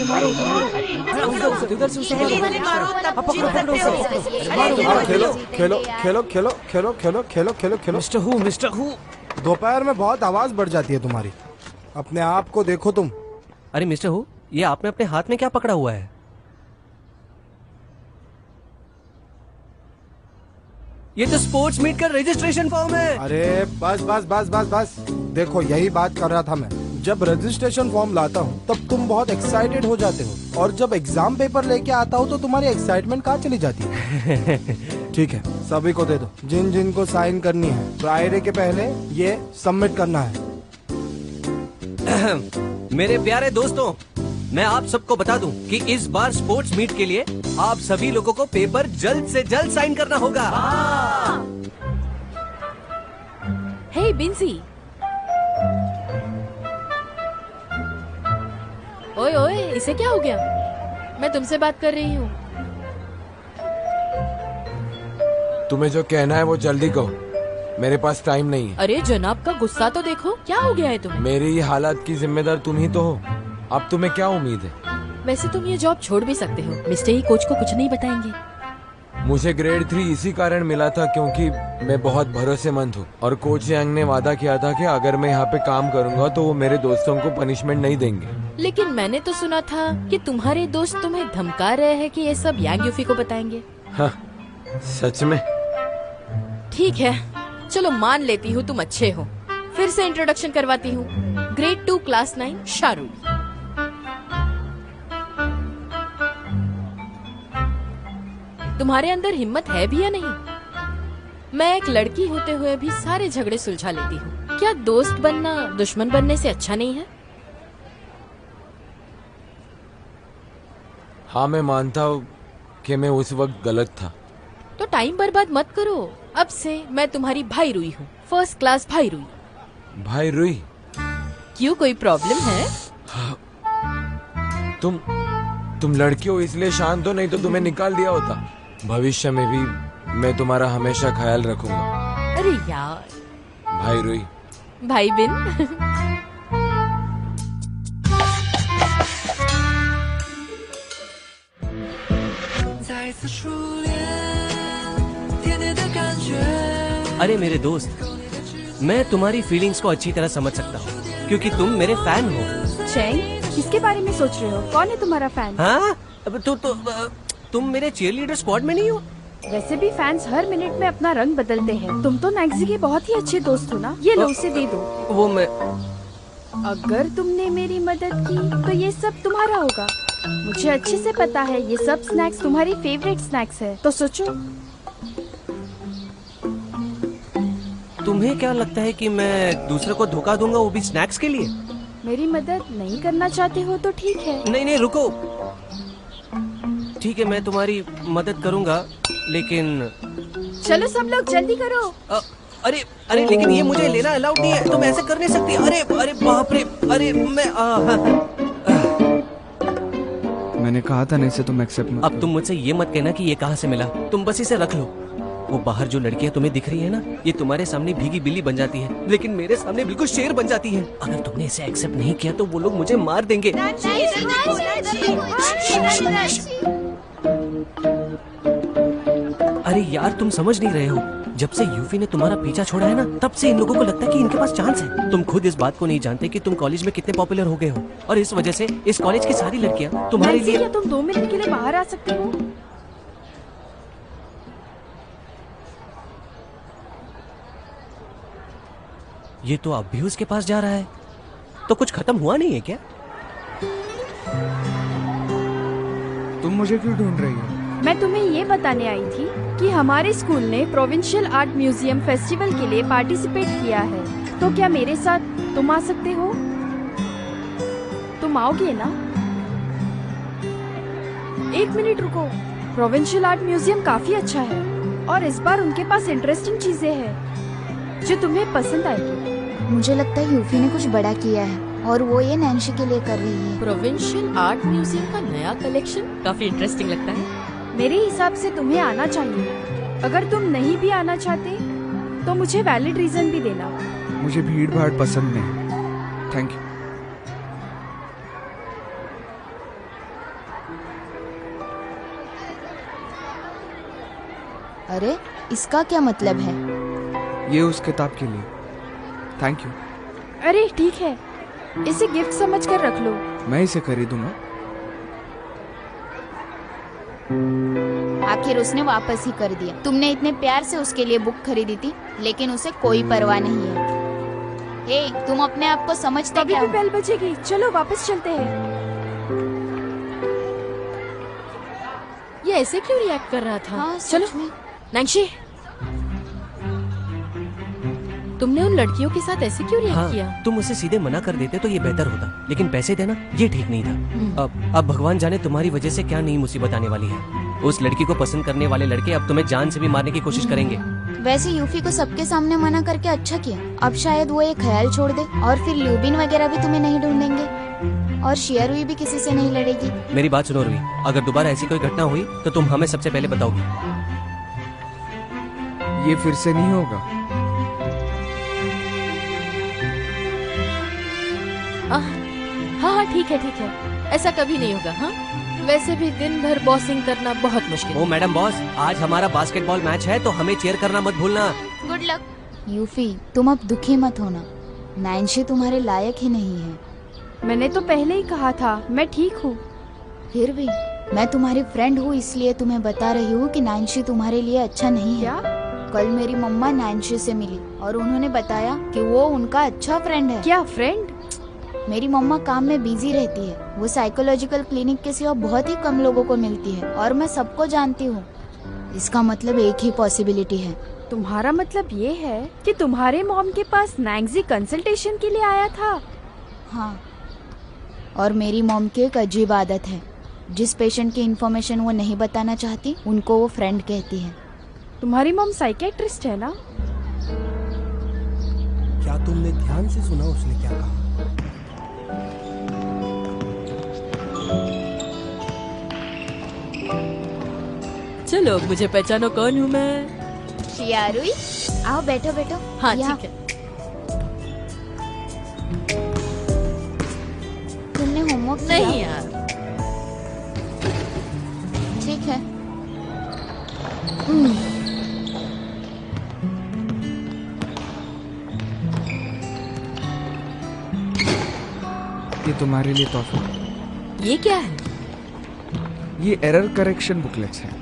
मारो इधर से खेलो। मिस्टर हु दोपहर में बहुत आवाज बढ़ जाती है तुम्हारी, अपने आप को देखो तुम। अरे मिस्टर हु, ये आपने अपने हाथ में क्या पकड़ा हुआ है? ये तो स्पोर्ट्स मीट का रजिस्ट्रेशन फॉर्म है। अरे बस बस बस बस बस, देखो यही बात कर रहा था मैं। जब रजिस्ट्रेशन फॉर्म लाता हूँ तब तुम बहुत एक्साइटेड हो जाते हो, और जब एग्जाम पेपर लेके आता हूँ तो तुम्हारी एक्साइटमेंट कहाँ चली जाती है? ठीक है, सभी को दे दो। जिन जिन को साइन करनी है फ्राइडे के पहले ये सबमिट करना है। मेरे प्यारे दोस्तों, मैं आप सबको बता दूं कि इस बार स्पोर्ट्स मीट के लिए आप सभी लोगों को पेपर जल्द से जल्द साइन करना होगा। हे बिंसी, ओए ओए, इसे क्या हो गया? मैं तुमसे बात कर रही हूँ। तुम्हें जो कहना है वो जल्दी कहो, मेरे पास टाइम नहीं है। अरे जनाब का गुस्सा तो देखो, क्या हो गया है तुम्हें? मेरी ये हालत की जिम्मेदार तुम ही तो हो, अब तुम्हें क्या उम्मीद है? वैसे तुम ये जॉब छोड़ भी सकते हो, मिस्टर ही कोच को कुछ नहीं बताएंगे। मुझे ग्रेड 3 इसी कारण मिला था क्योंकि मैं बहुत भरोसेमंद हूँ, और कोच यांग ने वादा किया था कि अगर मैं यहाँ पे काम करूँगा तो वो मेरे दोस्तों को पनिशमेंट नहीं देंगे। लेकिन मैंने तो सुना था कि तुम्हारे दोस्त तुम्हें धमका रहे हैं कि ये सब यांग यूफी को बताएंगे। हाँ, सच में? ठीक है, चलो मान लेती हूँ तुम अच्छे हो। फिर से इंट्रोडक्शन करवाती हूँ। Grade 2 class 9 Shahrukh. तुम्हारे अंदर हिम्मत है भी या नहीं? मैं एक लड़की होते हुए भी सारे झगड़े सुलझा लेती हूँ। क्या दोस्त बनना दुश्मन बनने से अच्छा नहीं है? हाँ, मैं मानता हूँ कि मैं उस वक्त गलत था। तो टाइम बर्बाद मत करो। अब से मैं तुम्हारी भाई रुई हूँ, फर्स्ट क्लास भाई रुई। भाई रुई? क्यों, कोई प्रॉब्लम है? तुम लड़की हो इसलिए शांत हो, नहीं तो तुम्हें निकाल दिया होता। भविष्य में भी मैं तुम्हारा हमेशा ख्याल रखूंगा। अरे यार। भाई रुई। भाई बिन। अरे मेरे दोस्त, मैं तुम्हारी फीलिंग्स को अच्छी तरह समझ सकता हूँ क्योंकि तुम मेरे फैन हो। चैंग, किसके बारे में सोच रहे हो? कौन है तुम्हारा फैन? हाँ, तुम मेरे चीयरलीडर स्क्वाड में नहीं हो? वैसे भी फैंस हर मिनट में अपना रंग बदलते हैं। तुम तो नैक्सी के बहुत ही अच्छे दोस्त हो ना। ये लो, उसे दे दो। वो मैं अगर तुमने मेरी मदद की तो ये सब तुम्हारा होगा। मुझे अच्छे से पता है ये सब स्नैक्स तुम्हारी फेवरेट स्नैक्स है, तो सोचो। तुम्हें क्या लगता है कि मैं दूसरे को धोखा दूंगा, वो भी स्नैक्स के लिए? मेरी मदद नहीं करना चाहते हो तो ठीक है। नहीं रुको। ठीक है, मैं तुम्हारी मदद करूंगा, लेकिन चलो सब लोग जल्दी करो। अरे लेकिन ये मुझे लेना अलाउड नहीं है, तुम ऐसे कर नहीं सकती। अरे बाप रे, अरे मैंने कहा था नहीं से तुम एक्सेप्ट मत। अब तुम मुझसे ये मत कहना कि ये कहाँ से मिला, तुम बस इसे रख लो। वो बाहर जो लड़कियां तुम्हें दिख रही है ना, ये तुम्हारे सामने भीगी बिल्ली बन जाती है, लेकिन मेरे सामने बिल्कुल शेर बन जाती है। अगर तुमने इसे एक्सेप्ट नहीं किया तो वो लोग मुझे मार देंगे। अरे यार, तुम समझ नहीं रहे हो। जब से यूफी ने तुम्हारा पीछा छोड़ा है ना, तब से इन लोगों को लगता है कि इनके पास चांस है। तुम खुद इस बात को नहीं जानते कि तुम कॉलेज में कितने पॉपुलर हो गए हो, और इस वजह से इस कॉलेज की सारी लड़कियां तुम्हारे लिए। क्या तुम 2 मिनट के लिए बाहर आ सकते हो? ये तो अब भी उसके पास जा रहा है, तो कुछ खत्म हुआ नहीं है क्या? तुम मुझे क्यों ढूंढ रही हो? मैं तुम्हें ये बताने आई थी कि हमारे स्कूल ने प्रोविंशियल आर्ट म्यूजियम फेस्टिवल के लिए पार्टिसिपेट किया है, तो क्या मेरे साथ तुम आ सकते हो? तुम आओगे ना? 1 मिनट रुको। प्रोविंशियल आर्ट म्यूजियम काफी अच्छा है, और इस बार उनके पास इंटरेस्टिंग चीजें हैं जो तुम्हें पसंद आएगी। मुझे लगता है यूफी ने कुछ बड़ा किया है और वो ये नैन्सी के लिए कर रही है। प्रोविंशियल आर्ट म्यूजियम का नया कलेक्शन काफी इंटरेस्टिंग लगता है। मेरे हिसाब से तुम्हें आना चाहिए। अगर तुम नहीं भी आना चाहते तो मुझे वैलिड रीजन भी देना। मुझे भीड़ भाड़ पसंद नहीं। Thank you. अरे इसका क्या मतलब है? ये उस किताब के लिए। Thank you. अरे ठीक है, इसे गिफ्ट समझ कर रख लो। मैं इसे खरीदूंगा। आखिर उसने वापस ही कर दिया। तुमने इतने प्यार से उसके लिए बुक खरीदी थी, लेकिन उसे कोई परवाह नहीं है। हे, तुम अपने आप को समझते अभी क्या भी हो? बेल बजेगी, चलो वापस चलते हैं। ये ऐसे क्यों रिएक्ट कर रहा था? हाँ, चलो सच में। नैंशी, तुमने उन लड़कियों के साथ ऐसे क्यों रिएक्ट किया? हाँ, तुम उसे सीधे मना कर देते तो ये बेहतर होता, लेकिन पैसे देना ये ठीक नहीं था। अब भगवान जाने तुम्हारी वजह से क्या नई मुसीबत आने वाली है। उस लड़की को पसंद करने वाले लड़के अब तुम्हें जान से भी मारने की कोशिश करेंगे। वैसे यूफी को सबके सामने मना करके अच्छा किया। अब शायद वो ये ख्याल छोड़ दे और फिर ल्यूबिन वगैरह भी तुम्हें नहीं ढूंढेंगे और शियरुई भी किसी से नहीं लड़ेगी। मेरी बात सुनो रुई, अगर दोबारा ऐसी कोई घटना हुई तो तुम हमें सबसे पहले बताओगी। ये फिर से नहीं होगा। हाँ हाँ ठीक है, ऐसा कभी नहीं होगा। हाँ, वैसे भी दिन भर बॉसिंग करना बहुत मुश्किल ओ है। मैडम बॉस, आज हमारा बास्केटबॉल मैच है तो हमें चीयर करना मत भूलना। Good luck. यूफी, तुम अब दुखी मत होना। नैन्शी तुम्हारे लायक ही नहीं है। मैंने तो पहले ही कहा था, मैं ठीक हूँ। फिर भी मैं तुम्हारी फ्रेंड हूँ, इसलिए तुम्हें बता रही हूँ कि नैन्शी तुम्हारे लिए अच्छा नहीं है। क्या? कल मेरी मम्मा नैन्शी से मिली और उन्होंने बताया कि वो उनका अच्छा फ्रेंड है। क्या फ्रेंड? मेरी मम्मा काम में बिजी रहती है। वो साइकोलॉजिकल क्लिनिक के सिवा बहुत ही कम लोगों को मिलती है और मैं सबको जानती हूँ। इसका मतलब एक ही पॉसिबिलिटी है। तुम्हारा मतलब ये है कि तुम्हारे मॉम के पास नैंगजी कंसल्टेशन के लिए आया था? हाँ, और मेरी मॉम की एक अजीब आदत है। जिस पेशेंट की इन्फॉर्मेशन वो नहीं बताना चाहती, उनको वो फ्रेंड कहती है। तुम्हारी मॉम साइकेट्रिस्ट है ना? क्या तुमने ध्यान से सुना उसने क्या कहा? चलो मुझे पहचानो कौन हूँ मैं। शियारुई, आओ बैठो बैठो। हाँ यहाँ। ठीक है। तुमने होमवर्क किया? नहीं यार, ठीक है। ये तुम्हारे लिए तोहफा। ये क्या है? ये एरर करेक्शन बुकलेट्स हैं।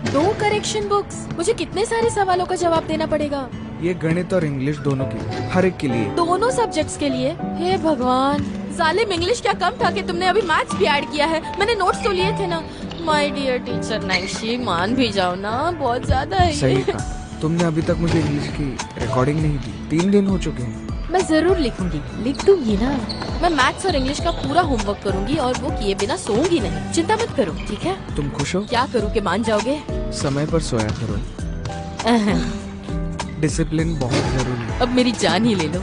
2 करेक्शन बुक्स। मुझे कितने सारे सवालों का जवाब देना पड़ेगा? ये गणित और इंग्लिश दोनों के लिए, हर एक के लिए। दोनों सब्जेक्ट्स के लिए? हे भगवान, जालिम, इंग्लिश क्या कम था कि तुमने अभी मैथ्स भी ऐड किया है? मैंने नोट्स तो लिए थे ना। माय डियर टीचर नैंशी, मान भी जाओ ना, बहुत ज्यादा है सही ये। कहा। तुमने अभी तक मुझे इंग्लिश की रिकॉर्डिंग नहीं दी। 3 दिन हो चुके हैं। मैं जरूर लिखूंगी, लिख दूंगी ना। मैं मैथ्स और इंग्लिश का पूरा होमवर्क करूंगी और वो किए बिना सोऊंगी नहीं। चिंता मत करो, ठीक है? तुम खुश हो? क्या करूँ कि मान जाओगे? समय पर सोया करो। डिसिप्लिन बहुत जरूरी है। अब मेरी जान ही ले लो।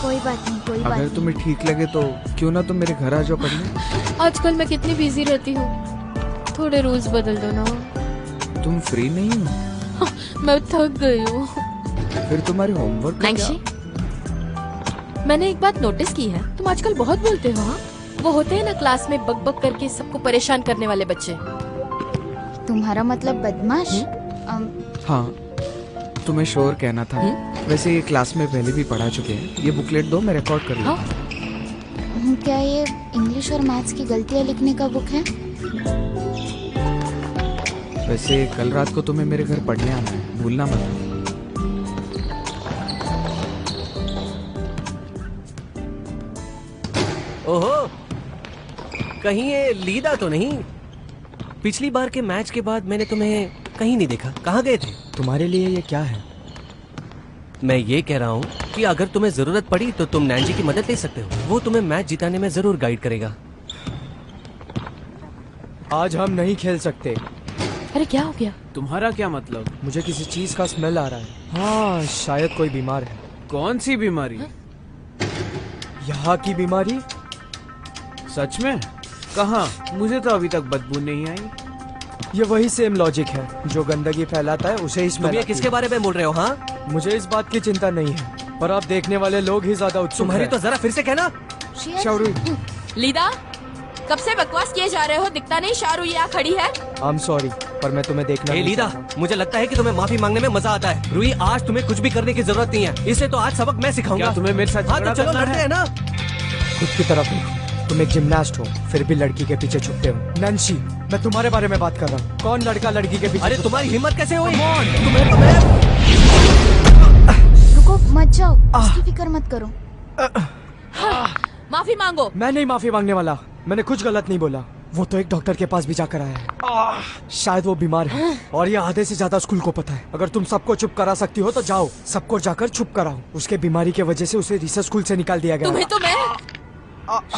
कोई बात नहीं, कोई बात अगर नहीं। तुम्हें ठीक लगे तो क्यों ना तुम मेरे घर आ जाओ पढ़ने। आजकल मैं कितनी बिजी रहती हूँ, थोड़े रूल्स बदल दो ना। तुम फ्री नहीं हो? मैं थक गई हूँ। फिर तुम्हारे होमवर्क का नैंशी, क्या? मैंने एक बात नोटिस की है, तुम आजकल बहुत बोलते हो। हाँ, वो होते हैं ना क्लास में बक बक करके सबको परेशान करने वाले बच्चे। तुम्हारा मतलब बदमाश? हाँ, तुम्हें शोर कहना था। वैसे ये क्लास में पहले भी पढ़ा चुके हैं। ये बुकलेट दो, मैं रिकॉर्ड कर लूँ। हाँ? क्या ये इंग्लिश और मैथ्स की गलतियाँ लिखने का बुक है? वैसे कल रात को तुम्हें मेरे घर पढ़ने आना है, भूलना मत। ओहो, कहीं ये लीदा तो नहीं? पिछली बार के मैच के बाद मैंने तुम्हें कहीं नहीं देखा। कहाँ गए थे? तुम्हारे लिए ये क्या है? मैं ये कह रहा हूँ कि अगर तुम्हें जरूरत पड़ी तो तुम नैंजी की मदद ले सकते हो। वो तुम्हें मैच जिताने में जरूर गाइड करेगा। आज हम नहीं खेल सकते। अरे क्या हो गया? तुम्हारा क्या मतलब? मुझे किसी चीज का स्मेल आ रहा है। हाँ, शायद कोई बीमार है। कौन सी बीमारी? यहाँ की बीमारी? सच में? कहाँ? मुझे तो अभी तक बदबू नहीं आई। ये वही सेम लॉजिक है, जो गंदगी फैलाता है उसे ही स्मेल तुम ये आती किसके है। बारे में बोल रहे हो? हाँ, मुझे इस बात की चिंता नहीं है, पर आप देखने वाले लोग ही ज्यादा उत्सुक तुम्हारी हैं। तो जरा फिर से कहना। शारू, लीदा, कब से बकवास किए जा रहे हो? दिखता नहीं शारू यहाँ खड़ी है। आई एम सॉरी, पर मैं तुम्हें देखना ए नहीं लीदा, चाहता। मुझे लगता है कि तुम्हें माफी मांगने में मजा आता है। रूही, आज तुम्हें कुछ भी करने की जरूरत नहीं है, इसलिए तो आज सबक मैं सिखाऊंगा। क्या तुम्हें मेरे साथ हाँ झगड़ा तो चलो करना लड़ते है? हैं ना। खुद की तरफ देखो, तुम एक जिमनास्ट हो, फिर भी लड़की के पीछे छुपते हो। नंशी, मैं तुम्हारे बारे में बात कर रहा हूँ। कौन लड़का लड़की के पीछे अरे छुपता तुम्हारी हिम्मत कैसे हुई? तुम्हें तो मैं रुको, मत जाओ, उसकी फिक्र मत करो। माफी मांगो। है? मैं नहीं माफी मांगने वाला, मैंने कुछ गलत नहीं बोला। वो तो एक डॉक्टर के पास भी जाकर आया है। शायद वो बीमार है और ये आधे से ज्यादा स्कूल को पता है। अगर तुम सबको चुप करा सकती हो तो जाओ, सबको जाकर चुप कराओ। उसके बीमारी की वजह से उसे रिसर्च स्कूल से निकाल दिया गया। तुम्हें तो मैं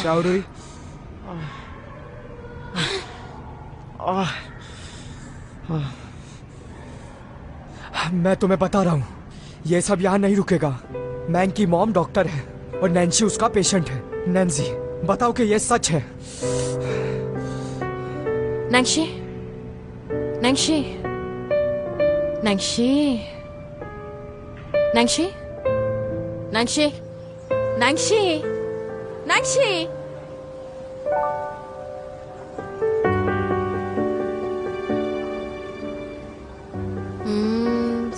शारू, मैं तुम्हें बता रहा हूँ, ये सब यहाँ नहीं रुकेगा। मैंग की मॉम डॉक्टर है और नैन्सी उसका पेशेंट है। नैन्सी, बताओ कि ये सच है। नैंशी, नैंशी, नैंशी, नैंशी, नैंशी, नैंशी, नैंशी।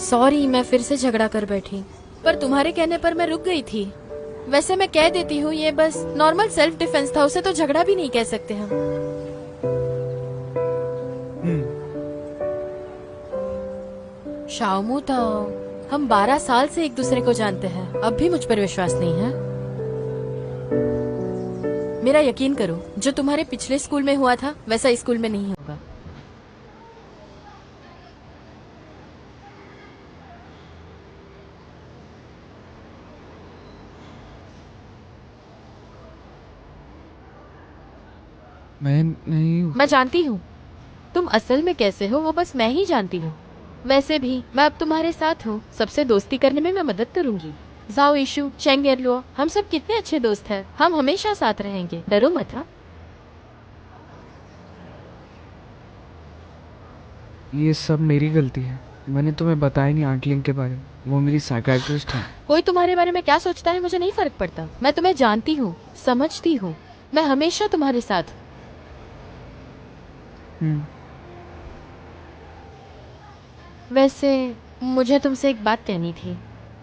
सॉरी, मैं फिर से झगड़ा कर बैठी, पर तुम्हारे कहने पर मैं रुक गई थी। वैसे मैं कह देती हूँ, ये बस नॉर्मल सेल्फ डिफेंस था, उसे तो झगड़ा भी नहीं कह सकते हम। शाओमू ताओ, हम 12 साल से एक दूसरे को जानते हैं, अब भी मुझ पर विश्वास नहीं है? मेरा यकीन करो, जो तुम्हारे पिछले स्कूल में हुआ था वैसा इस स्कूल में नहीं होगा। मैं नहीं हूँ। मैं जानती हूँ तुम असल में कैसे हो, वो बस मैं ही जानती हूँ। वैसे भी मैं अब तुम्हारे साथ हूँ, सबसे दोस्ती करने में मैं मदद करूंगी। जाओ इशू, चेंग एरलो, हम सब कितने अच्छे दोस्त हैं, हम हमेशा साथ रहेंगे, डरो मत। हाँ, ये सब मेरी गलती है, मैंने तुम्हें बताया नहीं आंट लिंग के बारे में। वो मेरी साइकियाट्रिस्ट है। कोई तुम्हारे बारे में क्या सोचता है मुझे नहीं फर्क पड़ता। मैं तुम्हें जानती हूँ, समझती हूँ, मैं हमेशा तुम्हारे साथ। वैसे मुझे तुमसे एक बात कहनी थी।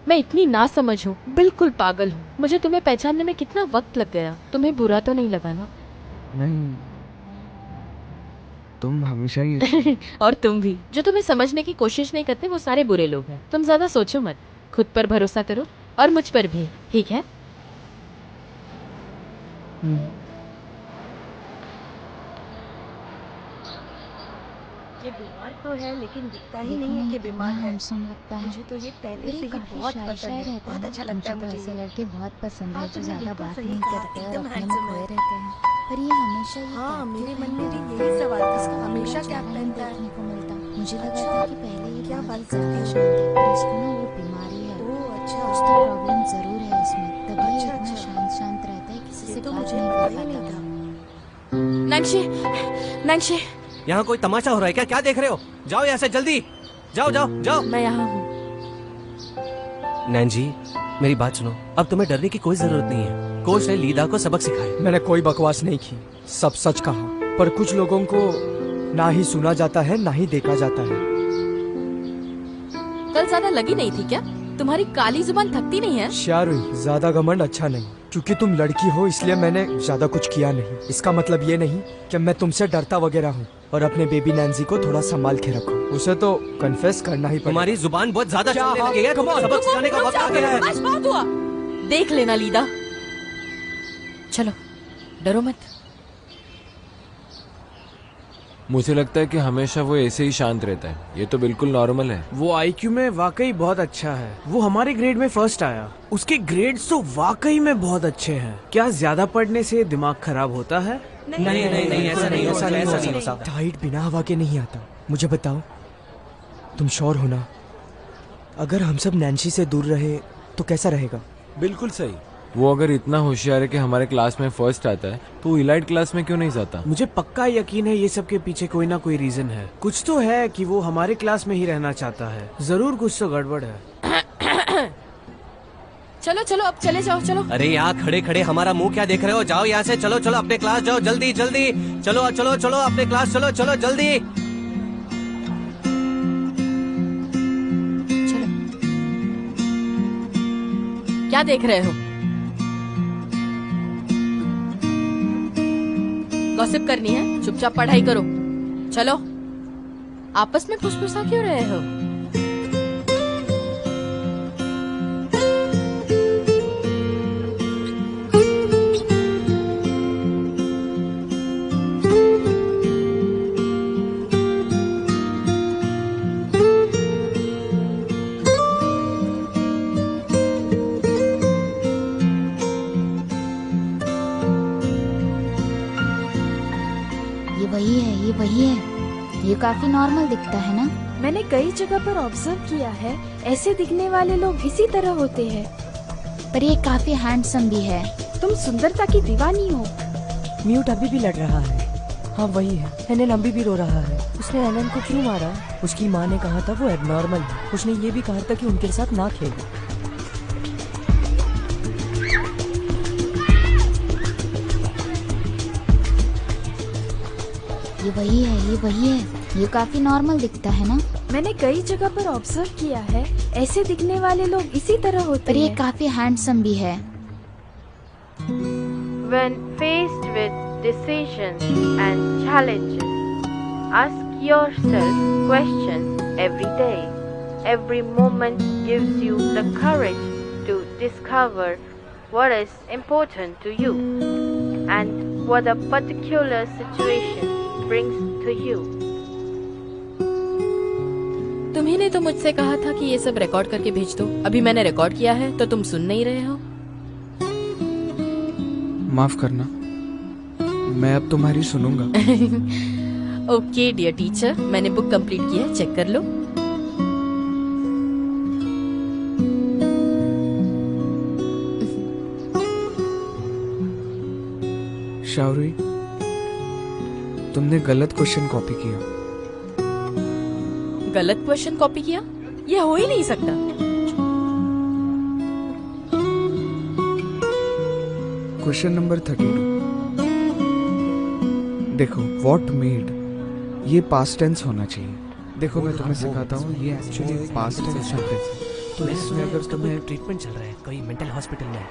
मैं इतनी ना समझ हूँ, बिल्कुल पागल हूँ। मुझे तुम्हें पहचानने में कितना वक्त लग गया। तुम्हें बुरा तो नहीं लगा ना? नहीं, तुम हमेशा ही और तुम भी, जो तुम्हें समझने की कोशिश नहीं करते वो सारे बुरे लोग हैं। तुम ज्यादा सोचो मत, खुद पर भरोसा करो और मुझ पर भी, ठीक है? ये बीमार तो है लेकिन दिखता ही नहीं है कि बीमार है। हैंडसम लगता है। मुझे तो ये पहले से ही काफी बहुत शाय पसंद है, रहता बहुत है। अच्छा लगता है मुझे तो मुझे ऐसे ये। लड़के बहुत पसंद है हाँ, जो तुमने ज्यादा बिल्कुल बात सही नहीं कहा, करते और एकदम अपने में handsome खोए है। रहते हैं। पर ये हमेशा ही हाँ, कहते मेरे हैं, मन में भी इसका यही सवाल था, इसका हमेशा हमेशा क्या चेहरा पहनता है? देखने को मिलता। मुझे लगा अच्छा, था कि पहले ये क्या बहुत बात ही करते ज्यादा हैं? शांत है, पर इसको ना वो बीमारी है। ओह अच्छा, कुछ तो प्रॉब्लम जरूर है इसमें, तभी ये अच्छा, इतना अच्छा। शांत शांत रहता है, किसी ये से तो बात मुझे नहीं पता कर ही नहीं पाता। था। नैंशी, नैंशी, यहाँ कोई तमाशा हो रहा है क्या? क्या देख रहे हो? जाओ यहाँ से जल्दी, जाओ जाओ जाओ। मैं यहाँ हूँ। नैन जी, मेरी बात सुनो, अब तुम्हें डरने की कोई जरूरत नहीं है। कोच ने लीदा को सबक सिखाया। मैंने कोई बकवास नहीं की, सब सच कहा। पर कुछ लोगों को ना ही सुना जाता है ना ही देखा जाता है। कल ज्यादा लगी नहीं थी क्या? तुम्हारी काली जुबान थकती नहीं है? शारुई, ज्यादा घमंड अच्छा नहीं। क्योंकि तुम लड़की हो इसलिए मैंने ज्यादा कुछ किया नहीं। इसका मतलब ये नहीं कि मैं तुमसे डरता वगैरह हूँ। और अपने बेबी नैन्सी को थोड़ा संभाल के रखो, उसे तो कन्फेस करना ही पड़ेगा। तुम्हारी जुबान बहुत ज्यादा क्या? चलने लगी है, Come on, सबक सिखाने का वक्त आ गया है। बस बहुत हुआ। देख लेना लीदा, चलो डरो मत। मुझे लगता है कि हमेशा वो ऐसे ही शांत रहता है। ये तो बिल्कुल नॉर्मल है। वो आईक्यू में वाकई बहुत अच्छा है। वो हमारे ग्रेड में फर्स्ट आया। उसके ग्रेड्स तो वाकई में बहुत अच्छे हैं। क्या ज्यादा पढ़ने से दिमाग खराब होता है? नहीं नहीं नहीं, ऐसा नहीं ऐसा नहीं ऐसा हो नहीं। सकता। टाइट बिना हवा के नहीं आता। मुझे बताओ, तुम श्योर हो ना? अगर हम सब नैन्सी से दूर रहे तो कैसा रहेगा? बिल्कुल सही। वो अगर इतना होशियार है कि हमारे क्लास में फर्स्ट आता है तो वो इलाइट क्लास में क्यों नहीं जाता? मुझे पक्का यकीन है ये सब के पीछे कोई ना कोई रीजन है। कुछ तो है कि वो हमारे क्लास में ही रहना चाहता है। जरूर कुछ तो गड़बड़ है। चलो चलो अब चले जाओ, चलो। अरे यहाँ खड़े खड़े हमारा मुंह क्या देख रहे हो? जाओ यहाँ से, चलो चलो अपने क्लास जाओ, जल्दी जल्दी चलो चलो चलो अपने क्लास चलो, चलो जल्दी। चलो। क्या देख रहे हो? गॉसिप करनी है? चुपचाप पढ़ाई करो। चलो। आपस में फुसफुसा क्यों रहे हो? ये वही है। ये काफी नॉर्मल दिखता है ना? मैंने कई जगह पर ऑब्जर्व किया है, ऐसे दिखने वाले लोग इसी तरह होते हैं। पर ये काफी हैंडसम भी है। तुम सुंदरता की दीवानी हो। म्यूट अभी भी लड़ रहा है। हाँ वही है। एनन अभी भी रो रहा है। उसने एनन को क्यों मारा? उसकी माँ ने कहा था वो एबनॉर्मल है। उसने ये भी कहा था कि उनके साथ ना खेले। ये वही है। ये काफी नॉर्मल दिखता है ना? मैंने कई जगह पर ऑब्जर्व किया है, ऐसे दिखने वाले लोग इसी तरह होते पर ये हैं। काफी हैंडसम भी है। When faced with decisions and challenges, ask yourself questions every day. Every moment gives you the courage to discover what is important to you and what a particular situation brings to you. तुम्ही ने तो मुझसे कहा था कि ये सब record करके भेज दो। अभी मैंने रिकॉर्ड किया है तो तुम सुन नहीं रहे हो। माफ करना, मैं अब तुम्हारी सुनूंगा। ओके डियर टीचर, मैंने बुक कंप्लीट की है, चेक कर लो। शावरी, तुमने गलत क्वेश्चन कॉपी किया। गलत क्वेश्चन कॉपी किया? ये हो ही नहीं सकता। Question number 32। देखो, व्हाट मेड, ये पास्ट टेंस होना चाहिए। देखो मैं तुम्हें सिखाता हूँ, ये एक्चुअली पास्ट टेंस सेंटेंस है। तो इसमें अगर तुम्हें ट्रीटमेंट चल रहा है कोई मेंटल हॉस्पिटल में।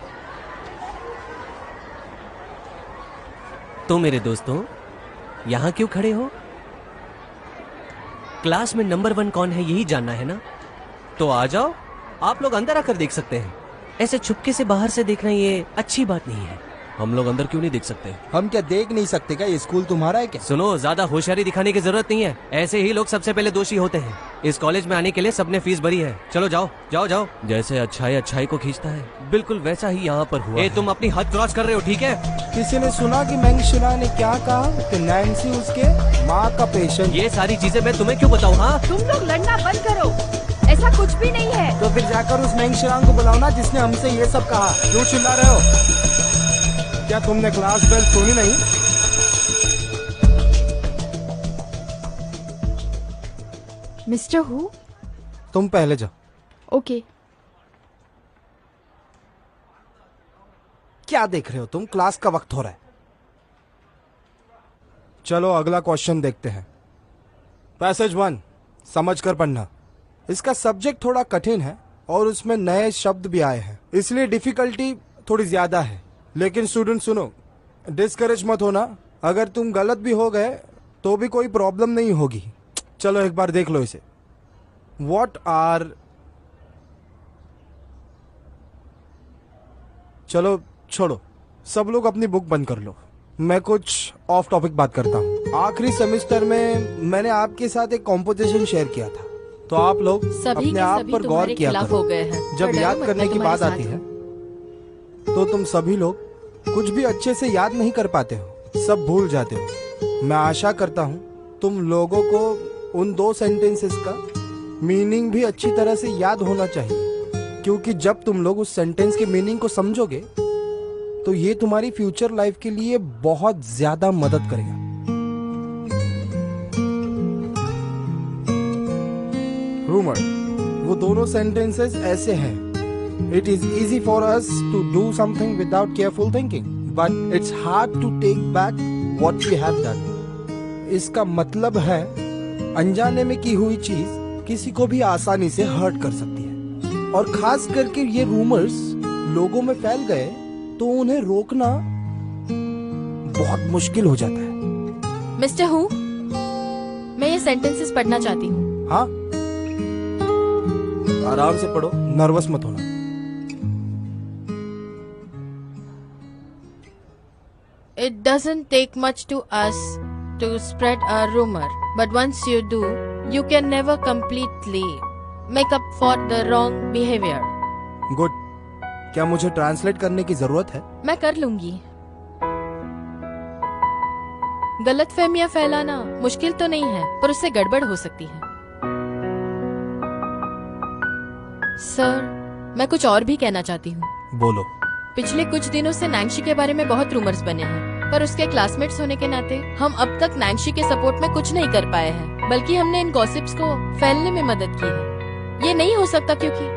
तो मेरे दोस्तों, यहाँ क्यों खड़े हो? क्लास में नंबर 1 कौन है यही जानना है ना? तो आ जाओ, आप लोग अंदर आकर देख सकते हैं। ऐसे छुपके से बाहर से देखना ये अच्छी बात नहीं है। हम लोग अंदर क्यों नहीं देख सकते? हम क्या देख नहीं सकते क्या? ये स्कूल तुम्हारा है क्या? सुनो, ज्यादा होशियारी दिखाने की जरूरत नहीं है। ऐसे ही लोग सबसे पहले दोषी होते हैं। इस कॉलेज में आने के लिए सबने फीस भरी है। चलो जाओ जाओ जाओ। जैसे अच्छाई अच्छाई को खींचता है, बिल्कुल वैसा ही यहाँ पर हुआ। तुम अपनी हद क्रॉस कर रहे हो, ठीक है? किसी ने सुना कि मैंगशुला ने क्या कहा कि नैन्सी उसके माँ का पेशेंट? ये सारी चीजें मैं तुम्हें क्यों बताऊँ? हाँ, तुम लोग लड़ना बंद करो, ऐसा कुछ भी नहीं है। तो फिर जाकर उस मैंगशुला को बुलाओ ना जिसने हमसे ये सब कहा। क्यों चिल्ला रहे हो? क्या तुमने क्लास बेल सुनी नहीं? Mister who? तुम पहले जाओ। ओके। क्या देख रहे हो तुम? क्लास का वक्त हो रहा है। चलो अगला क्वेश्चन देखते हैं। पैसेज 1 समझ कर पढ़ना। इसका सब्जेक्ट थोड़ा कठिन है और उसमें नए शब्द भी आए हैं, इसलिए डिफिकल्टी थोड़ी ज्यादा है। लेकिन स्टूडेंट सुनो, डिस्करेज मत होना। अगर तुम गलत भी हो गए तो भी कोई प्रॉब्लम नहीं होगी। चलो एक बार देख लो इसे। व्हाट आर, चलो छोड़ो, सब लोग अपनी बुक बंद कर लो। मैं कुछ ऑफ टॉपिक बात करता हूँ। आखिरी सेमेस्टर में मैंने आपके साथ एक कॉम्पोजिशन शेयर किया था, तो आप लोग अपने आप पर गौर किया करो। हो गए हैं। जब याद करने की बात आती है तो तुम सभी लोग कुछ भी अच्छे से याद नहीं कर पाते हो, सब भूल जाते हो। मैं आशा करता हूँ तुम लोगों को उन 2 सेंटेंसेस का मीनिंग भी अच्छी तरह से याद होना चाहिए, क्योंकि जब तुम लोग उस सेंटेंस के मीनिंग को समझोगे तो ये तुम्हारी फ्यूचर लाइफ के लिए बहुत ज्यादा मदद करेगा। रूमर, वो दोनों सेंटेंसेस ऐसे हैं It is easy for us to do something without careful thinking, but it's hard to take back what we have done. इसका मतलब है अनजाने में की हुई चीज किसी को भी आसानी से हर्ट कर सकती है, और खास करके ये रूमर्स लोगों में फैल गए तो उन्हें रोकना बहुत मुश्किल हो जाता है। मिस्टर हु, मैं ये सेंटेंसेस पढ़ना चाहती हूँ। हाँ, आराम से पढ़ो, नर्वस मत होना। It doesn't take much to us to spread a rumor, but once you do, you can never completely make up for the wrong behavior. Good. क्या मुझे ट्रांसलेट करने की जरूरत है? मैं कर लूंगी। गलतफहमियां फैलाना मुश्किल तो नहीं है, पर उससे गड़बड़ हो सकती है। सर, मैं कुछ और भी कहना चाहती हूँ। बोलो। पिछले कुछ दिनों से नैंशी के बारे में बहुत रूमर्स बने हैं, पर उसके क्लासमेट्स होने के नाते हम अब तक नैंशी के सपोर्ट में कुछ नहीं कर पाए हैं, बल्कि हमने इन गॉसिप्स को फैलने में मदद की है। ये नहीं हो सकता क्योंकि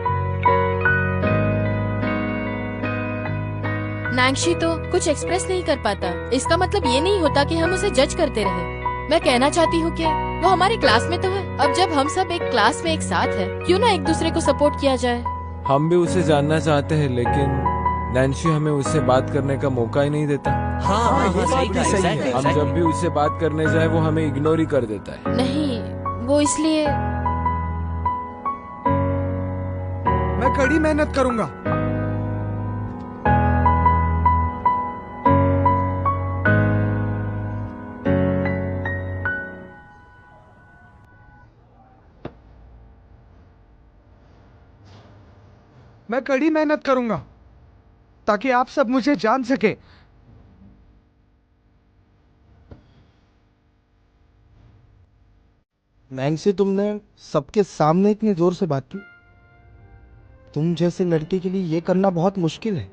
नैंशी तो कुछ एक्सप्रेस नहीं कर पाता। इसका मतलब ये नहीं होता कि हम उसे जज करते रहे। मैं कहना चाहती हूँ कि वो हमारे क्लास में तो है। अब जब हम सब एक क्लास में एक साथ है, क्यों ना एक दूसरे को सपोर्ट किया जाए। हम भी उसे जानना चाहते हैं, लेकिन नैंशी हमें उससे बात करने का मौका ही नहीं देता। हाँ, ये सही है। हम जब भी उससे बात करने जाए वो हमें इग्नोर ही कर देता है। नहीं, वो इसलिए। मैं कड़ी मेहनत करूंगा। मैं कड़ी मेहनत करूंगा ताकि आप सब मुझे जान सके। नैंसी, तुमने सबके सामने इतनी जोर से बात की। तुम जैसे लड़के के लिए ये करना बहुत मुश्किल है।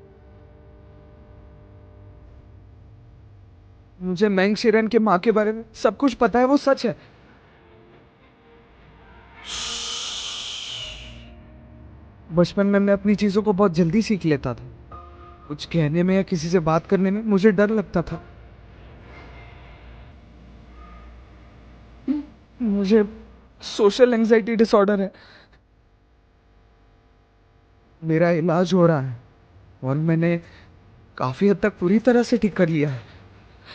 मुझे मैंग शिरन के माँ के बारे में सब कुछ पता है, वो सच है। बचपन में मैं अपनी चीजों को बहुत जल्दी सीख लेता था। कुछ कहने में या किसी से बात करने में मुझे डर लगता था। मुझे सोशल एंजाइटी डिसऑर्डर है। मेरा इलाज हो रहा है और मैंने काफी हद तक पूरी तरह से ठीक कर लिया है।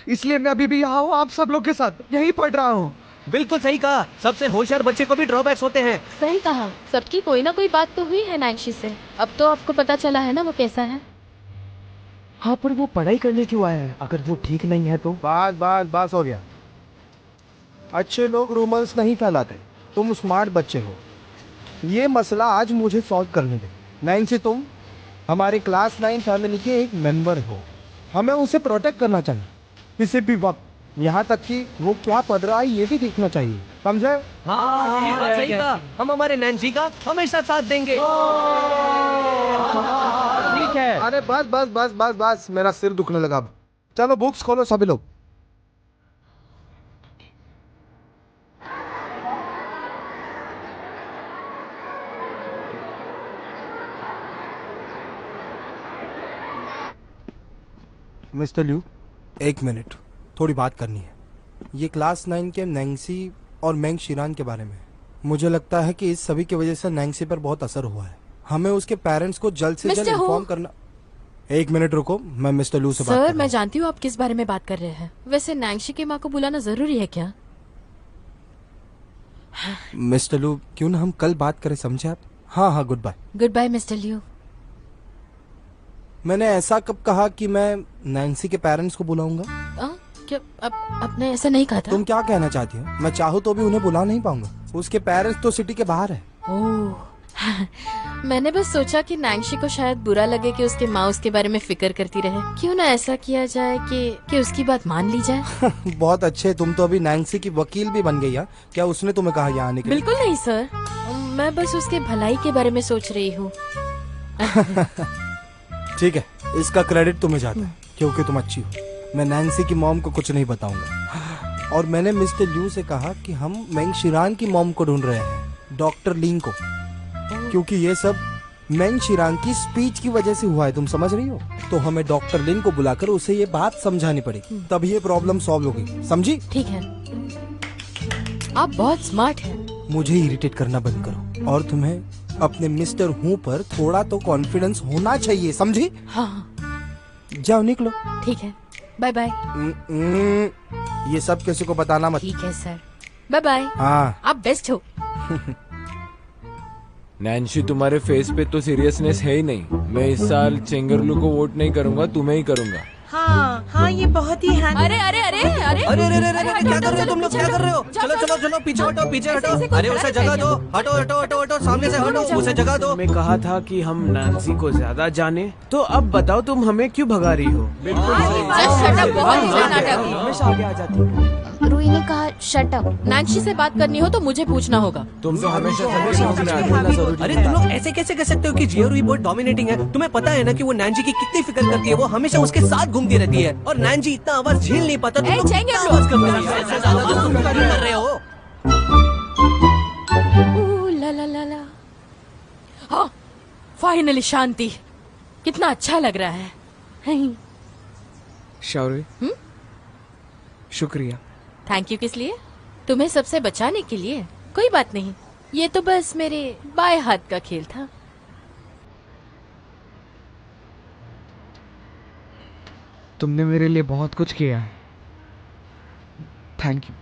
इसलिए मैं अभी भी यहाँ हूँ, आप सब लोग के साथ यहीं पढ़ रहा हूँ। बिल्कुल सही कहा। सबसे होशियार बच्चे को भी ड्रॉबैक्स होते हैं। सही कहा। सबकी कोई ना कोई बात तो हुई है नैंशी से। अब तो आपको पता चला है ना वो कैसा है। हाँ, पर वो पढ़ाई करने क्यों आया है? अगर वो ठीक नहीं है तो? बस हो गया। अच्छे लोग रूमर्स नहीं फैलाते। तुम स्मार्ट बच्चे हो। ये मसला आज मुझे सॉल्व करने दे। नैंसी, तुम हमारे क्लास 9 फैमिली के एक मेंबर हो। हमें उसे प्रोटेक्ट करना चाहिए किसी भी वक्त। यहाँ तक कि वो क्या पढ़ रहा है ये भी देखना चाहिए, समझे? हाँ, सही कहा। हम हमारे नैंसी का हमेशा साथ देंगे। ठीक है। अरे बस बस बस बस बस, मेरा सिर दुखने लगा। चलो बुक्स खोलो सभी लोग। मिस्टर ल्यू, एक मिनट, थोड़ी बात करनी है। ये क्लास 9 के नैंसी और मैंग शिरान के बारे में। मुझे लगता है कि इस सभी की वजह से नैंसी पर बहुत असर हुआ है। हमें उसके पेरेंट्स को जल्द से जल्द इन्फॉर्म करना। एक मिनट रुको, मैं मिस्टर ल्यू से बात सर, मैं जानती हूँ आप किस बारे में बात कर रहे हैं। वैसे नैंसी की माँ को बुलाना जरूरी है क्या? मिस्टर ल्यू, क्यों ना हम कल बात करें, समझे आप? हाँ, good bye. Good bye mister Liu. मैंने ऐसा कब कहा कि मैं नैंसी के पेरेंट्स को बुलाऊंगा? क्या आपने ऐसा नहीं कहा था? तुम क्या कहना चाहती हो? मैं चाहूँ तो भी उन्हें बुला नहीं पाऊंगा। उसके पेरेंट्स तो सिटी के बाहर है। ओह, मैंने बस सोचा कि नैंसी को शायद बुरा लगे कि उसके माँ उसके बारे में फिक्र करती रहे। क्यों ना ऐसा किया जाए कि उसकी बात मान ली जाए। बहुत अच्छे, तुम तो अभी नैंसी की वकील भी बन गई है। क्या उसने तुम्हें कहा यहाँ आने के लिए? बिल्कुल नहीं सर, मैं बस उसके भलाई के बारे में सोच रही हूँ। ठीक है, इसका क्रेडिट तुम्हें जाता है क्योंकि तुम अच्छी हो। मैं नैंसी की मॉम को कुछ नहीं बताऊंगा। और मैंने मिस्टर ल्यू से कहा कि हम मैंग शिरान की मॉम को ढूंढ रहे हैं, डॉक्टर लिंग को, क्योंकि ये सब मेंग शिरांग की स्पीच की वजह से हुआ है, तुम समझ रही हो? तो हमें डॉक्टर लिन को बुलाकर उसे ये बात समझानी पड़ेगी, तब ये प्रॉब्लम सॉल्व होगी, समझी? ठीक है, आप बहुत स्मार्ट हैं। मुझे इरिटेट करना बंद करो और तुम्हें अपने मिस्टर हूँ पर थोड़ा तो कॉन्फिडेंस होना चाहिए, समझी? हाँ। जाओ निकलो। ठीक है, बाय बाय। ये सब किसी को बताना मत। ठीक है सर, बाय बाय। हाँ, आप बेस्ट हो। नैन्सी, तुम्हारे फेस पे तो सीरियसनेस है ही नहीं। मैं इस साल चेंगरलू को वोट नहीं करूंगा, तुम्हें ही करूंगा। हाँ हाँ, ये बहुत ही है। अरे अरे अरे अरे अरे अरे अरे क्या कर रहे हो तुम लोग, क्या कर रहे हो? चलो चलो चलो, पीछे हटो, पीछे हटो। अरे उसे जगह दो, हटो हटो हटो हटो, सामने से हटो, उसे जगह दो। मैं कहा था कि हम नैन्सी को ज्यादा जाने, तो अब बताओ तुम हमें क्यों भगा रही हो? हमेशा आगे आ जाती है। रूही ने कहा शट अप। नैन्सी से बात करनी हो तो मुझे पूछना होगा। तुम तो हमेशा सभी समझ में बोलना जरूरी। अरे तुम लोग ऐसे कैसे कह सकते हो कि जियो रूही बहुत डोमिनेटिंग है? तुम्हें पता है ना कि वो नैन्सी की कितनी फिक्र करती है, वो हमेशा उसके साथ घूमती रहती है, और नैन्सी इतना आवाज झेल नहीं पाता। तुम लोग कितना आवाज कर रहे हो? ला ला ला ला। हाँ, फाइनली शांति। कितना अच्छा लग रहा है। शौर्य, शुक्रिया। थैंक यू किस लिए? तुम्हें सबसे बचाने के लिए। कोई बात नहीं, ये तो बस मेरे बाएं हाथ का खेल था। तुमने मेरे लिए बहुत कुछ किया है, थैंक यू।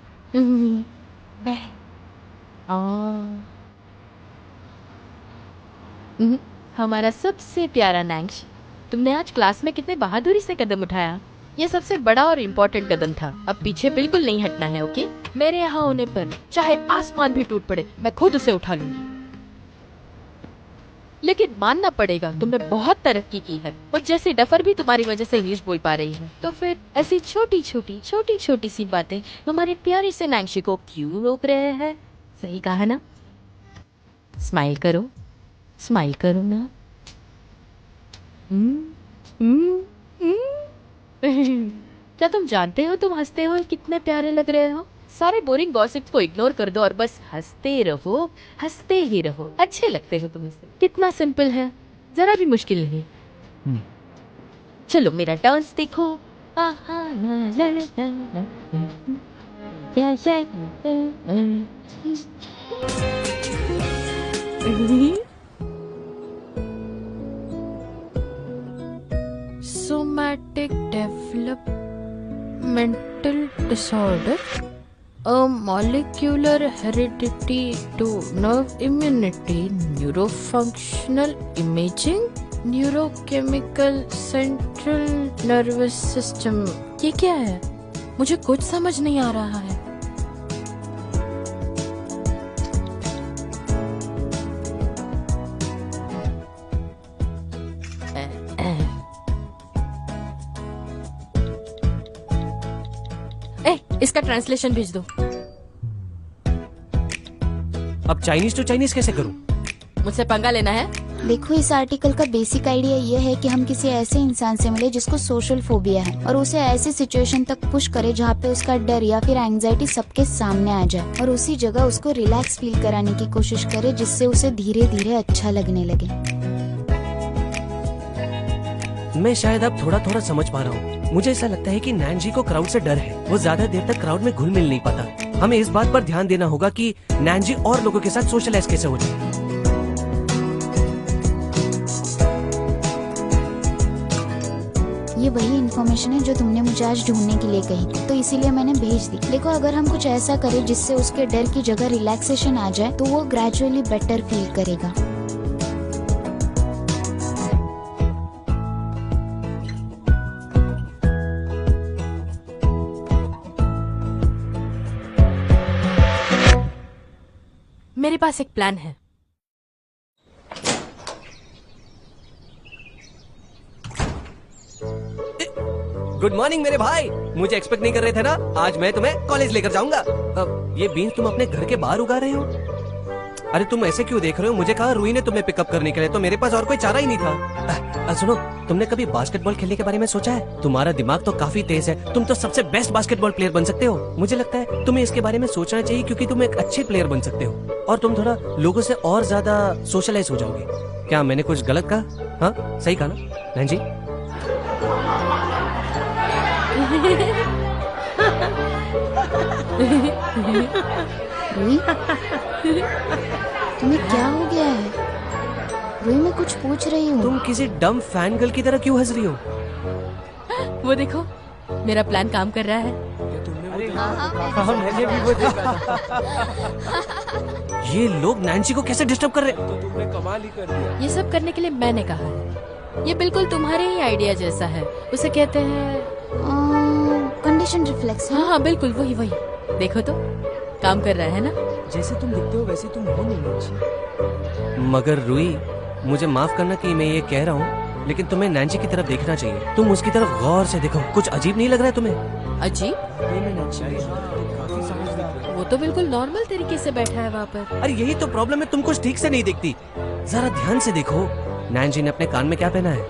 हमारा सबसे प्यारा नैंश, तुमने आज क्लास में कितने बहादुरी से कदम उठाया। ये सबसे बड़ा और इम्पोर्टेंट कदम था। अब पीछे बिल्कुल नहीं हटना है, ओके? मेरे यहाँ होने पर चाहे आसमान भी टूट पड़े, मैं खुद उसे उठा लूंगी। लेकिन मानना पड़ेगा, तुमने बहुत तरक्की की है। और जैसे डफर भी तुम्हारी वजह से इंग्लिश बोल पा रही है, तो फिर ऐसी छोटी छोटी सी बातें हमारे प्यारे से नैंशी को क्यों रोक रहे हैं? सही कहा ना? स्माइल करो ना। क्या तुम जानते हो तुम हंसते हो कितने प्यारे लग रहे हो? सारे बोरिंग गॉसिप्स को इग्नोर कर दो और बस हंसते रहो, हंसते ही रहो। अच्छे लगते हो तुम इससे। कितना सिंपल है, जरा भी मुश्किल नहीं। चलो मेरा डांस देखो। Somatic developmental disorder, a molecular heredity to nerve immunity, neurofunctional imaging, neurochemical central nervous system। ये क्या है? मुझे कुछ समझ नहीं आ रहा है। इसका ट्रांसलेशन भेज दो। अब चाइनीज टू चाइनीज कैसे करूं? मुझसे पंगा लेना है? देखो, इस आर्टिकल का बेसिक आइडिया ये है कि हम किसी ऐसे इंसान से मिले जिसको सोशल फोबिया है और उसे ऐसी सिचुएशन तक पुश करे जहाँ पे उसका डर या फिर एंजाइटी सबके सामने आ जाए, और उसी जगह उसको रिलैक्स फील कराने की कोशिश करे जिससे उसे धीरे धीरे अच्छा लगने लगे। मैं शायद अब थोड़ा थोड़ा समझ पा रहा हूँ। मुझे ऐसा लगता है कि नैन्सी को क्राउड से डर है। वो ज्यादा देर तक क्राउड में घुल मिल नहीं पाता। हमें इस बात पर ध्यान देना होगा कि नैन्सी और लोगों के साथ सोशलाइज कैसे हो जाए। ये वही इन्फॉर्मेशन है जो तुमने मुझे आज ढूंढने के लिए कही थी, तो इसीलिए मैंने भेज दी। देखो, अगर हम कुछ ऐसा करें जिससे उसके डर की जगह रिलैक्सेशन आ जाए, तो वो ग्रेजुअली बेटर फील करेगा। मेरे पास एक प्लान है। गुड मॉर्निंग मेरे भाई, मुझे एक्सपेक्ट नहीं कर रहे थे ना? आज मैं तुम्हें कॉलेज लेकर जाऊंगा। ये बीन्स तुम अपने घर के बाहर उगा रहे हो? अरे तुम ऐसे क्यों देख रहे हो? मुझे कहा रूही ने तुम्हें पिकअप करने के लिए, तो मेरे पास और कोई चारा ही नहीं था। सुनो, तुमने कभी बास्केटबॉल खेलने के बारे में सोचा है? तुम्हारा दिमाग तो काफी तेज है, तुम तो सबसे बेस्ट बास्केटबॉल प्लेयर बन सकते हो। मुझे लगता है तुम्हें इसके बारे में सोचना चाहिए, क्योंकि तुम एक अच्छे प्लेयर बन सकते हो और तुम थोड़ा लोगों से और ज्यादा सोशलाइज हो जाओगे। क्या मैंने कुछ गलत कहा? हाँ, सही कहा ना बहन जी? रूही, तुम्हें क्या हो गया है? रूही, मैं कुछ पूछ रही हूँ। तुम किसी डम फैन गर्ल की तरह क्यों हंस रही हो? वो देखो, मेरा प्लान काम कर रहा है। मैंने भी वो देखा था। ये लोग नैन्सी को कैसे डिस्टर्ब कर रहे हैं? तो तुमने कमाल ही कर दिया। ये सब करने के लिए मैंने कहा है। ये बिल्कुल तुम्हारे ही आइडिया जैसा है। उसे कहते हैं कंडीशन रिफ्लेक्स। हाँ हाँ, बिल्कुल वही वही। देखो तो, काम कर रहा है ना? जैसे तुम दिखते हो वैसे तुम हो नहीं। मगर रूही, मुझे माफ करना कि मैं ये कह रहा हूँ, लेकिन तुम्हें नैन्सी की तरफ देखना चाहिए। तुम उसकी तरफ गौर से देखो। कुछ अजीब नहीं लग रहा है तुम्हें? अजीब? वो तो बिल्कुल नॉर्मल तरीके से बैठा है वहाँ पर। अरे यही तो प्रॉब्लम है, तुम कुछ ठीक से नहीं दिखती। जरा ध्यान से देखो, नैन्सी ने अपने कान में क्या पहना है?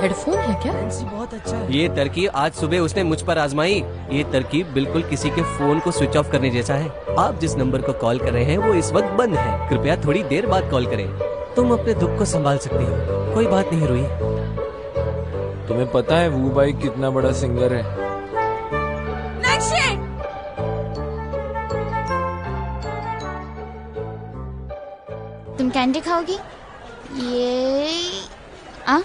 हेडफोन है क्या? बहुत अच्छा है। ये तरकीब आज सुबह उसने मुझ पर आजमाई। ये तरकीब बिल्कुल किसी के फोन को स्विच ऑफ करने जैसा है। आप जिस नंबर को कॉल कर रहे हैं वो इस वक्त बंद है। कृपया थोड़ी देर बाद कॉल करें। तुम अपने दुख को संभाल सकती हो, कोई बात नहीं रूही। तुम्हें पता है वो भाई कितना बड़ा सिंगर है? तुम कैंडी खाओगी? ये आ?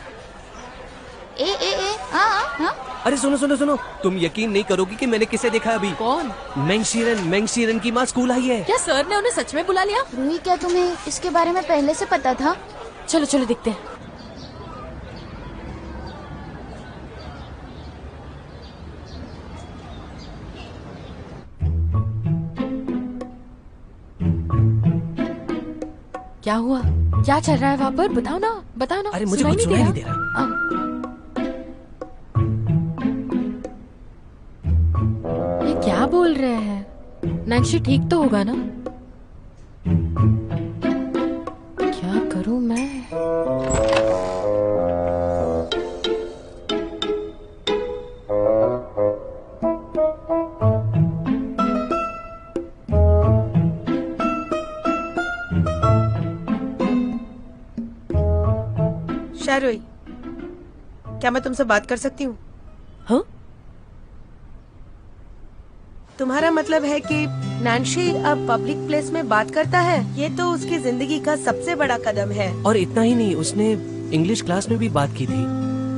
हाँ। अरे सुनो सुनो सुनो, तुम यकीन नहीं करोगी कि मैंने किसे देखा अभी। कौन? मेंगशीरन की माँ स्कूल आई है। क्या सर ने उन्हें सच में बुला लिया? रूही, क्या तुम्हें इसके बारे में पहले से पता था? चलो चलो दिखते हैं। क्या हुआ? क्या चल रहा है वहाँ पर? बताओ ना, बताओ ना। अरे मुझे कुछ सुनाई नहीं दे रहा। ये क्या बोल रहे हैं? नैन्सी ठीक तो होगा ना? क्या करूं मैं? शारुई, क्या मैं तुमसे बात कर सकती हूँ? हाँ? तुम्हारा मतलब है कि नैन्सी अब पब्लिक प्लेस में बात करता है? ये तो उसकी जिंदगी का सबसे बड़ा कदम है। और इतना ही नहीं, उसने इंग्लिश क्लास में भी बात की थी।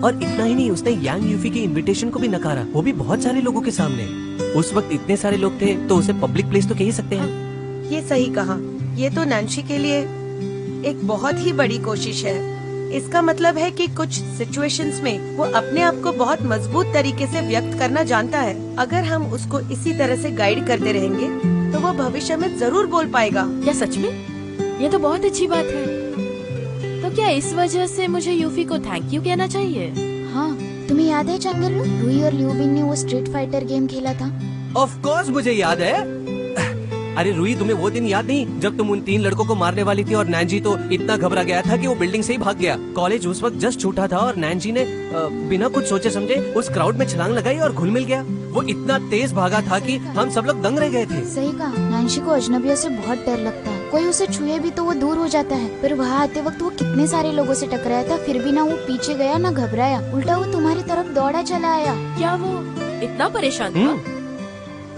और इतना ही नहीं, उसने यांग यूफी की इनविटेशन को भी नकारा, वो भी बहुत सारे लोगों के सामने। उस वक्त इतने सारे लोग थे तो उसे पब्लिक प्लेस तो कह ही सकते हैं। ये सही कहा। ये तो नैन्सी के लिए एक बहुत ही बड़ी कोशिश है। इसका मतलब है कि कुछ सिचुएशंस में वो अपने आप को बहुत मजबूत तरीके से व्यक्त करना जानता है। अगर हम उसको इसी तरह से गाइड करते रहेंगे तो वो भविष्य में जरूर बोल पाएगा। क्या सच में? ये तो बहुत अच्छी बात है। तो क्या इस वजह से मुझे यूफी को थैंक यू कहना चाहिए? हाँ, तुम्हें याद है चंगेलू, रूही और ल्यूबिन ने वो स्ट्रीट फाइटर गेम खेला था? ऑफ कोर्स मुझे याद है। अरे रूही, तुम्हें वो दिन याद नहीं जब तुम उन 3 लड़कों को मारने वाली थी और नैन्सी तो इतना घबरा गया था कि वो बिल्डिंग से ही भाग गया। कॉलेज उस वक्त जस्ट छूटा था और नैन्सी ने बिना कुछ सोचे समझे उस क्राउड में छलांग लगाई और घुल मिल गया। वो इतना तेज भागा था कि हम सब लोग दंग रह गए थे। सही कहा। नैन्सी को अजनबियों से बहुत डर लगता है। कोई उसे छुए भी तो वो दूर हो जाता है। पर वहाँ आते वक्त वो कितने सारे लोगों से टकराया था, फिर भी ना वो पीछे गया ना घबराया, उल्टा वो तुम्हारी तरफ दौड़ा चला आया। क्या वो इतना परेशान था?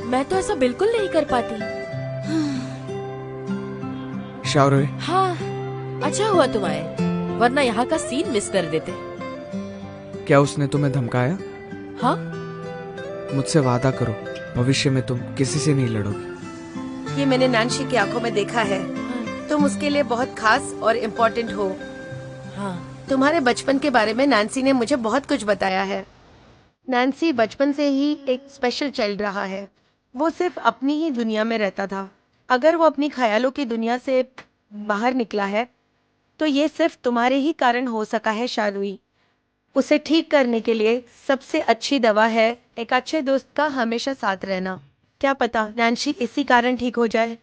मैं तो ऐसा बिल्कुल नहीं कर पाती। शारुई, हाँ, अच्छा हुआ तुम आए, वरना यहाँ का सीन मिस कर देते। क्या उसने तुम्हें धमकाया? हाँ? मुझसे वादा करो, भविष्य में तुम किसी से नहीं लड़ोगी। ये मैंने नैन्सी की आंखों में देखा है। तुम उसके लिए बहुत खास और इम्पोर्टेंट हो। हाँ। तुम्हारे बचपन के बारे में नैन्सी ने मुझे बहुत कुछ बताया है। नैन्सी बचपन से ही एक स्पेशल चाइल्ड रहा है। वो सिर्फ अपनी ही दुनिया में रहता था। अगर वो अपनी ख्यालों की दुनिया से बाहर निकला है तो ये सिर्फ तुम्हारे ही कारण हो सका है शारुई। उसे ठीक करने के लिए सबसे अच्छी दवा है एक अच्छे दोस्त का हमेशा साथ रहना। क्या पता नैन्सी इसी कारण ठीक हो जाए।